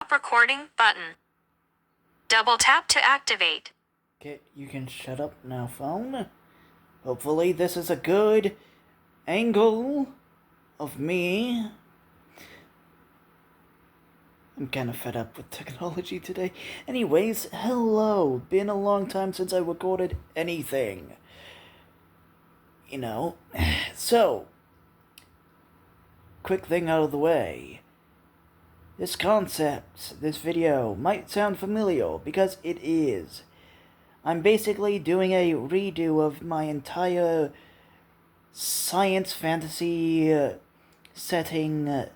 Stop recording button. Double tap to activate. Okay, you can shut up now, phone. Hopefully this is a good angle of me. I'm kind of fed up with technology today. Anyways, hello. Been a long time since I recorded anything. So, quick thing out of the way. This concept, this video, might sound familiar, because it is. I'm basically doing a redo of my entire science fantasy setting.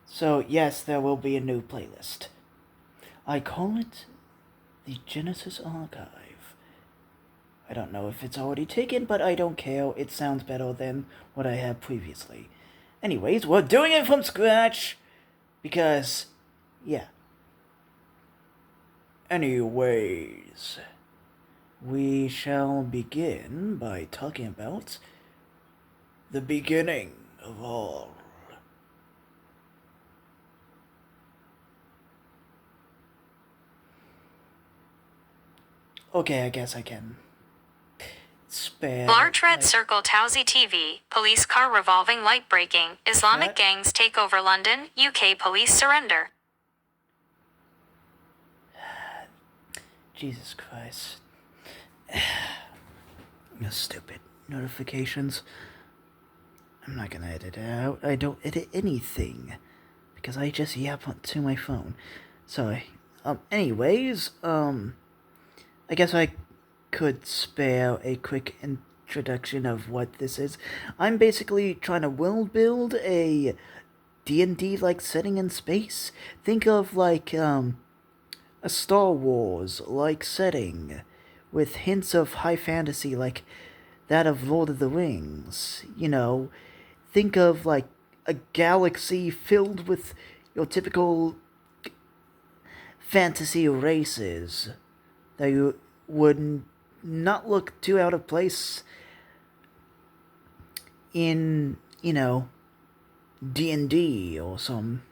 So, yes, there will be a new playlist. I call it the Genesis Archive. I don't know if it's already taken, but I don't care. It sounds better than what I had previously. Anyways, we're doing it from scratch because, yeah. Anyways, we shall begin by talking about the beginning of all. Okay, I guess I can spare. Large red circle Towsy TV, police car revolving light breaking, Islamic gangs take over London, UK police surrender. Jesus Christ. Stupid notifications. I'm not gonna edit it out. I don't edit anything because I just yap to my phone. Sorry. Anyways, I guess I could spare a quick introduction of what this is. I'm basically trying to world build a D&D like setting in space. Think of like a Star Wars like setting with hints of high fantasy like that of Lord of the Rings. Think of like a galaxy filled with your typical fantasy races that you would not look too out of place in, D&D or some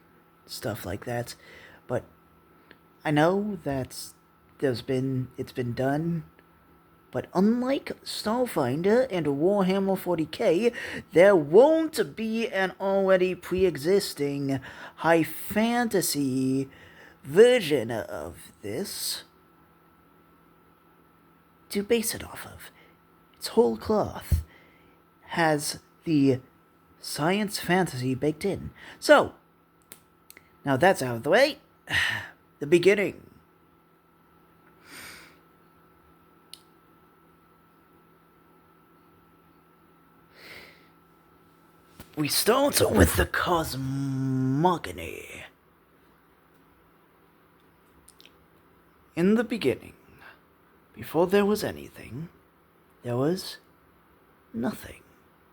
stuff like that. But I know that it's been done. But unlike Starfinder and Warhammer 40k, there won't be an already pre-existing high fantasy version of this to base it off of. Its whole cloth has the science fantasy baked in. So, now that's out of the way, the beginning. We start with the cosmogony. In the beginning, before there was anything, there was nothing.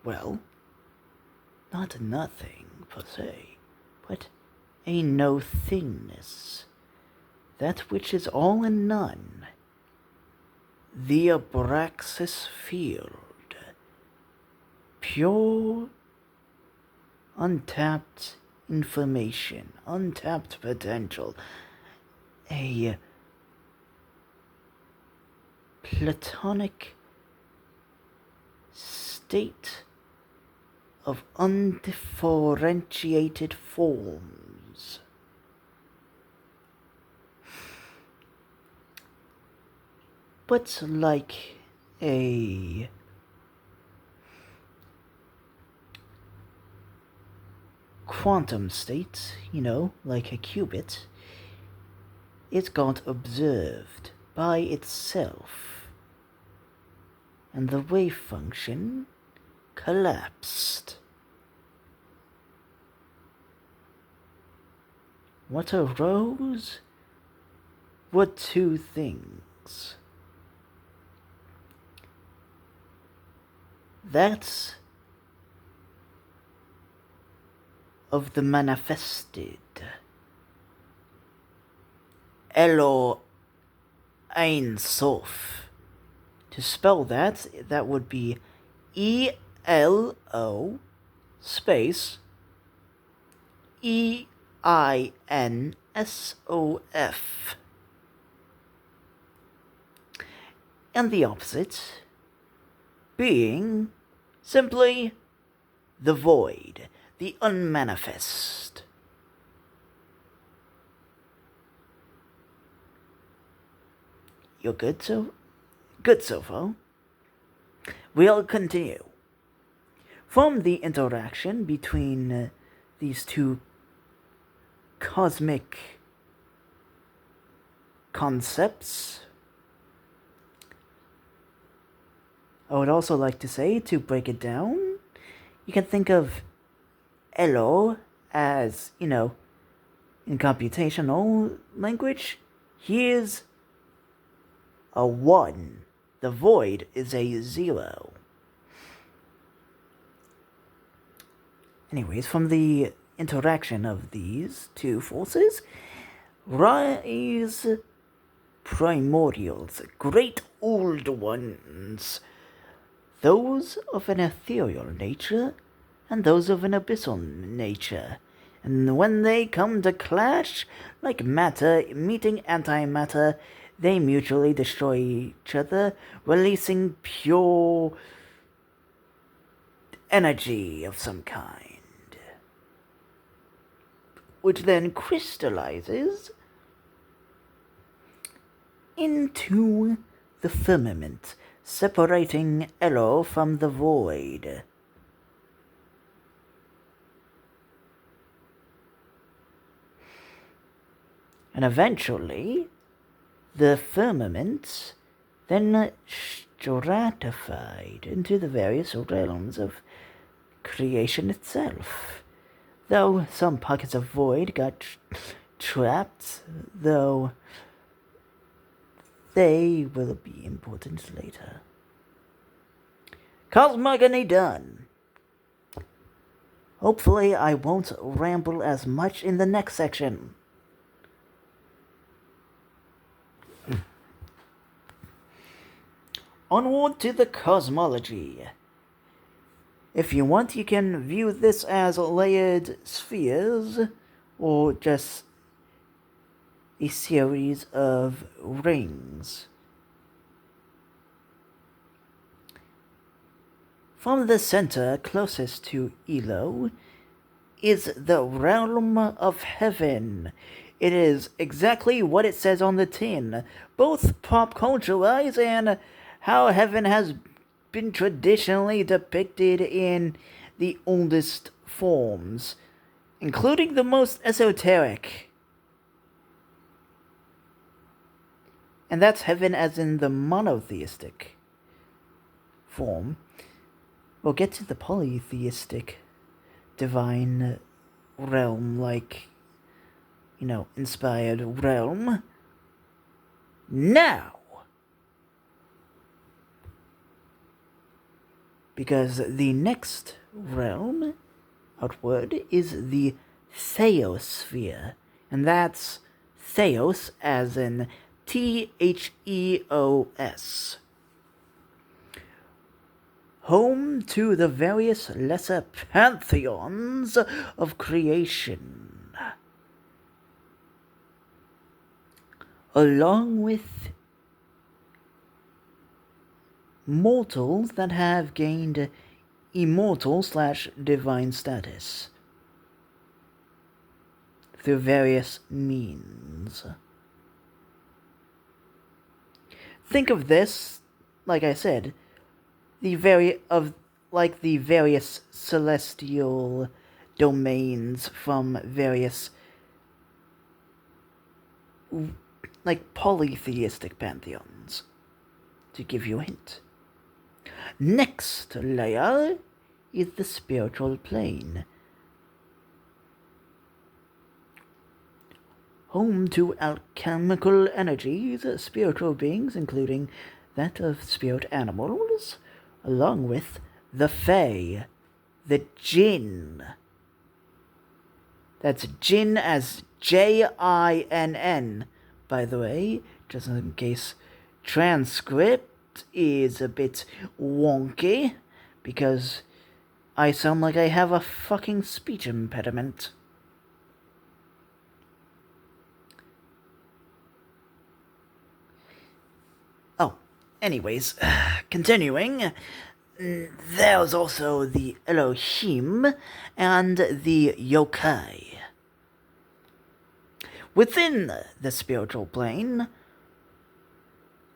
Well, not nothing per se, but a no-thingness. That which is all and none. The Abraxas field. Pure, untapped information, untapped potential. A platonic state of undifferentiated forms. But like a quantum state, like a qubit, it got observed by itself, and the wave function collapsed. What arose were two things. That of the manifested, Elo Ein Sof. To spell that would be E-L-O space EINSOF. And the opposite being simply the void, the unmanifest. You're good so far? We'll continue. From the interaction between these two cosmic concepts, I would also like to say, to break it down, you can think of Elo as, in computational language, here's a 1. The void is a 0. Anyways, from the interaction of these two forces, rise primordials, great old ones, those of an ethereal nature and those of an abyssal nature. And when they come to clash, like matter meeting antimatter, they mutually destroy each other, releasing pure energy of some kind, which then crystallizes into the firmament, separating Elo from the void. And eventually, the firmament then stratified into the various realms of creation itself. Though some pockets of void got trapped, though they will be important later. Cosmogony done. Hopefully I won't ramble as much in the next section. Onward to the cosmology. If you want, you can view this as layered spheres, or just a series of rings. From the center closest to Elo is the realm of heaven. It is exactly what it says on the tin, both pop culture-wise and how heaven has been traditionally depicted in the oldest forms, including the most esoteric. And that's heaven as in the monotheistic form. We'll get to the polytheistic divine realm, like, inspired realm now. Because the next realm outward is the theosphere, and that's theos as in Theos. Home to the various lesser pantheons of creation, along with mortals that have gained immortal/divine status through various means. Think of this, like I said, the various celestial domains from various polytheistic pantheons, to give you a hint. Next layer is the spiritual plane, home to alchemical energies, spiritual beings, including that of spirit animals, along with the Fae, the Jinn. That's Jinn as Jinn, by the way, just in case transcript is a bit wonky, because I sound like I have a fucking speech impediment. anyways, continuing, there's also the Elohim and the yokai. Within the spiritual plane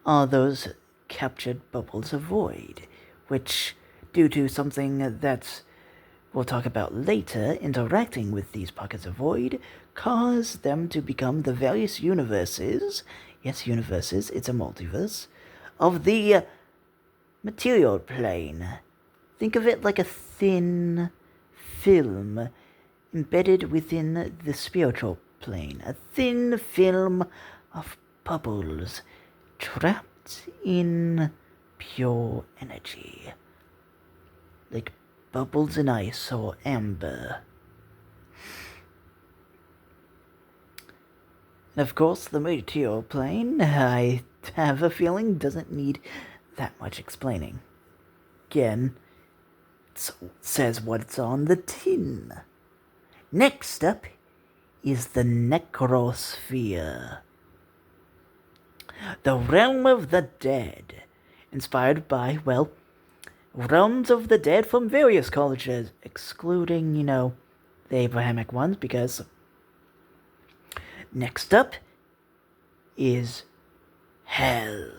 are those captured bubbles of void, which, due to something that we'll talk about later, interacting with these pockets of void, cause them to become the various universes, yes, universes, it's a multiverse, of the material plane. Think of it like a thin film embedded within the spiritual plane, a thin film of bubbles trapped in pure energy, like bubbles in ice or amber. And of course, the material plane, I have a feeling, doesn't need that much explaining. Again, it says what's on the tin. Next up is the necrosphere, the realm of the dead, inspired by, well, realms of the dead from various cultures, excluding, the Abrahamic ones, because next up is hell.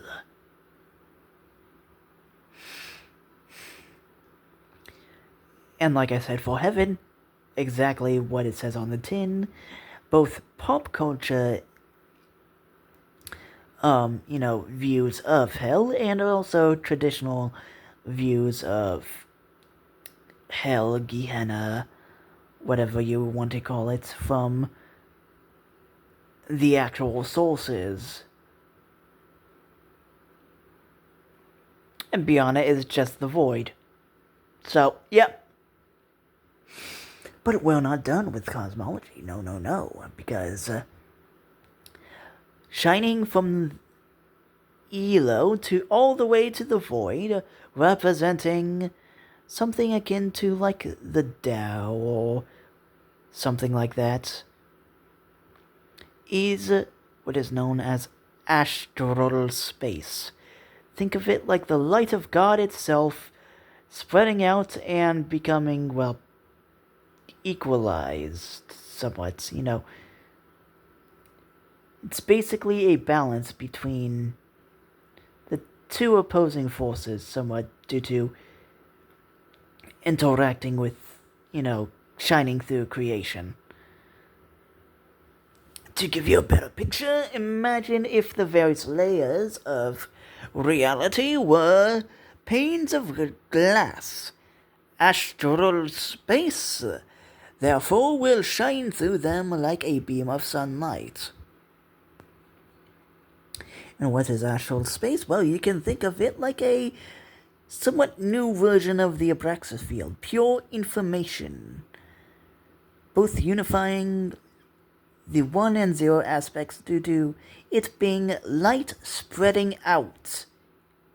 And like I said, for heaven, exactly what it says on the tin, both pop culture, views of hell, and also traditional views of hell, Gehenna, whatever you want to call it, from the actual sources. And beyond it is just the void. So, yep. But we're not done with cosmology. No. Because shining from Elo to all the way to the void, representing something akin to like the Tao or something like that, is what is known as astral space. Think of it like the light of God itself spreading out and becoming, well, equalized somewhat, It's basically a balance between the two opposing forces, somewhat due to interacting with, shining through creation. To give you a better picture, imagine if the various layers of reality were panes of glass. Astral space, therefore, will shine through them like a beam of sunlight. And what is astral space? Well, you can think of it like a somewhat new version of the Abraxas field, pure information, both unifying the 1 and 0 aspects due to it being light spreading out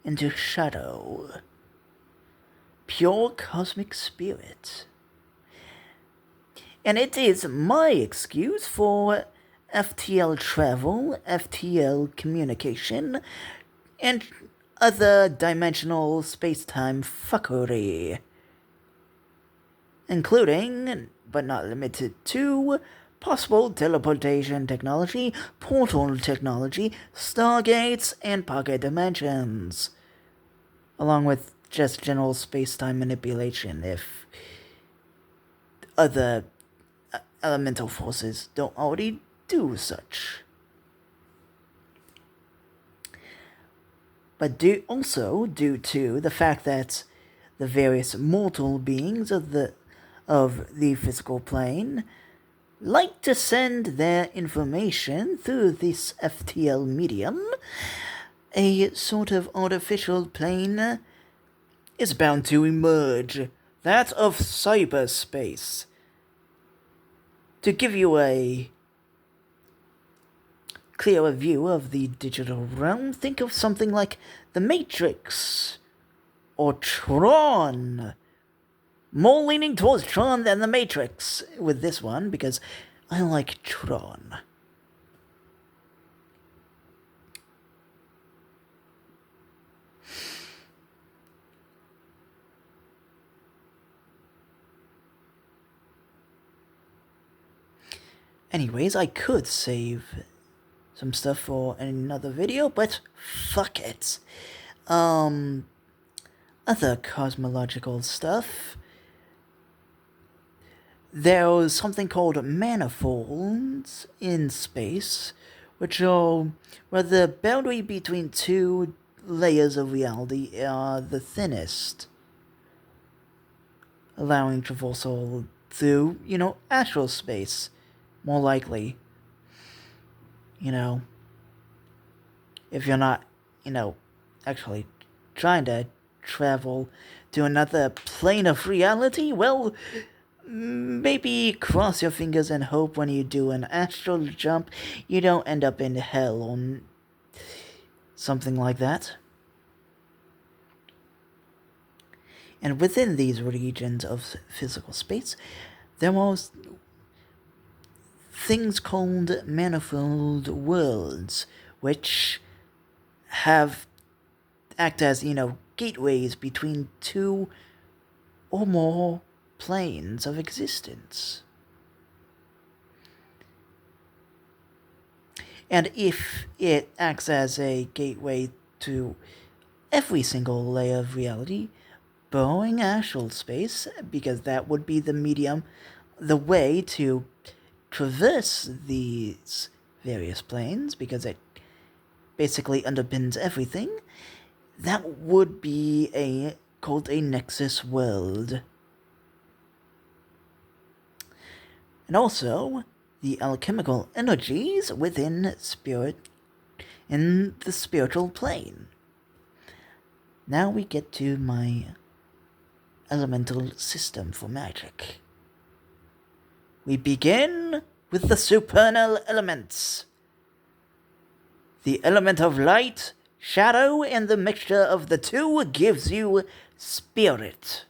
into shadow. Pure cosmic spirit. And it is my excuse for FTL travel, FTL communication, and other dimensional space-time fuckery, including, but not limited to, possible teleportation technology, portal technology, stargates, and pocket dimensions, along with just general space-time manipulation if other elemental forces don't already do such. But also due to the fact that the various mortal beings of the physical plane like to send their information through this FTL medium, a sort of artificial plane is bound to emerge, that of cyberspace. To give you a clearer view of the digital realm, think of something like The Matrix or Tron. More leaning towards Tron than The Matrix with this one, because I like Tron. Anyways, I could save some stuff for another video, but fuck it. Other cosmological stuff. There's something called manifolds in space, which are where the boundary between two layers of reality are the thinnest, allowing traversal through, astral space, more likely. If you're not, actually trying to travel to another plane of reality, well, maybe cross your fingers and hope when you do an astral jump, you don't end up in hell or something like that. And within these regions of physical space, there are things called manifold worlds, which act as, gateways between two or more planes of existence. And if it acts as a gateway to every single layer of reality, borrowing astral space, because that would be the way to traverse these various planes, because it basically underpins everything, that would be called a nexus world. And also, the alchemical energies within in the spiritual plane. Now we get to my elemental system for magic. We begin with the supernal elements. The element of light, shadow, and the mixture of the two gives you spirit.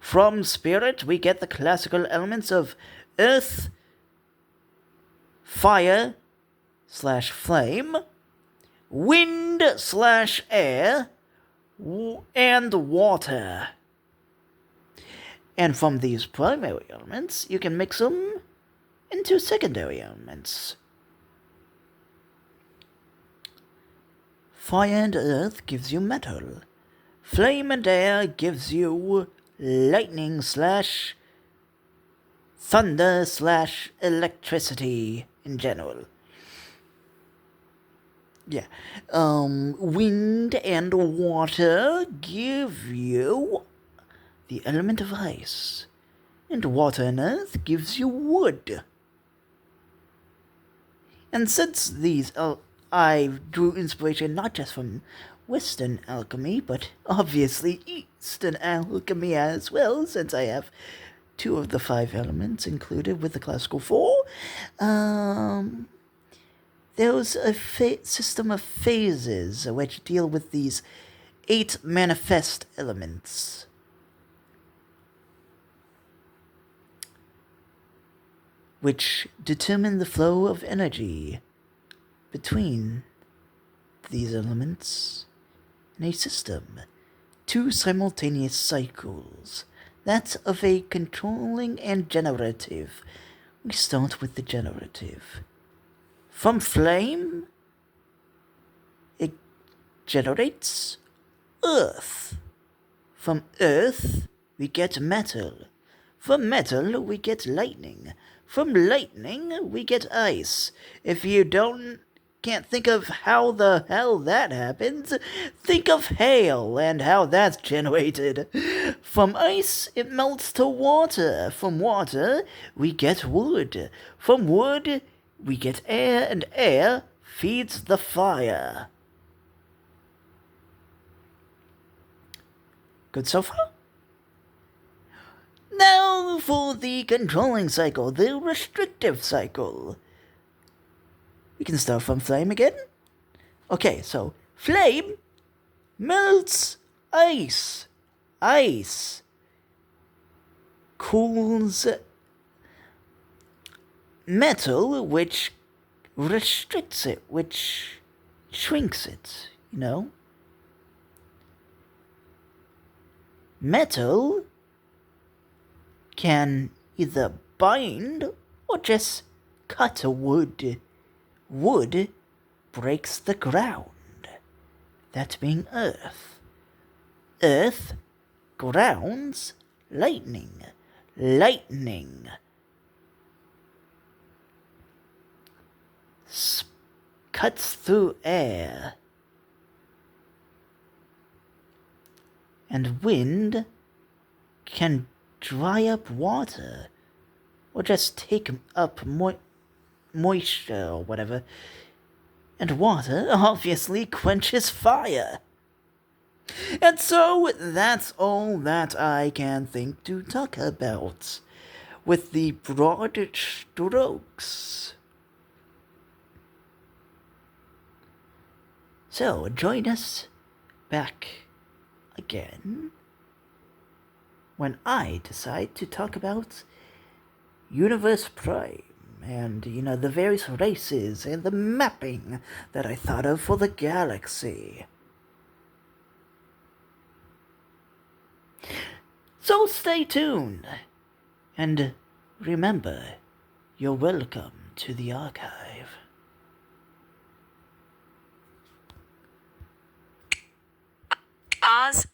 From spirit, we get the classical elements of earth, fire/flame, wind/air, and water. And from these primary elements, you can mix them into secondary elements. Fire and earth gives you metal. Flame and air gives you lightning/thunder/electricity in general. Yeah. Wind and water give you the element of ice. And water and earth gives you wood. And since I drew inspiration not just from Western alchemy, but obviously Eastern alchemy as well, since I have 2 of the 5 elements included with the classical 4. There's a system of phases which deal with these 8 manifest elements. Which determine the flow of energy between these elements in a system. 2 simultaneous cycles. That's of a controlling and generative. We start with the generative. From flame, it generates earth. From earth, we get metal. From metal, we get lightning. From lightning, we get ice. If you can't think of how the hell that happens, think of hail and how that's generated. From ice, it melts to water. From water, we get wood. From wood, we get air, and air feeds the fire. Good so far? Now for the controlling cycle, the restrictive cycle. We can start from flame again. Okay, so flame melts ice. Ice cools metal, which restricts it, which shrinks it, Metal can either bind or just cut wood. Wood breaks the ground, that being earth. Earth grounds lightning. Lightning cuts through air. And wind can dry up water, or just take up moisture or whatever. And water obviously quenches fire. And so that's all that I can think to talk about with the broad strokes. So join us back again when I decide to talk about Universe Prime and, the various races and the mapping that I thought of for the galaxy. So stay tuned, and remember, you're welcome to the archive. Pause.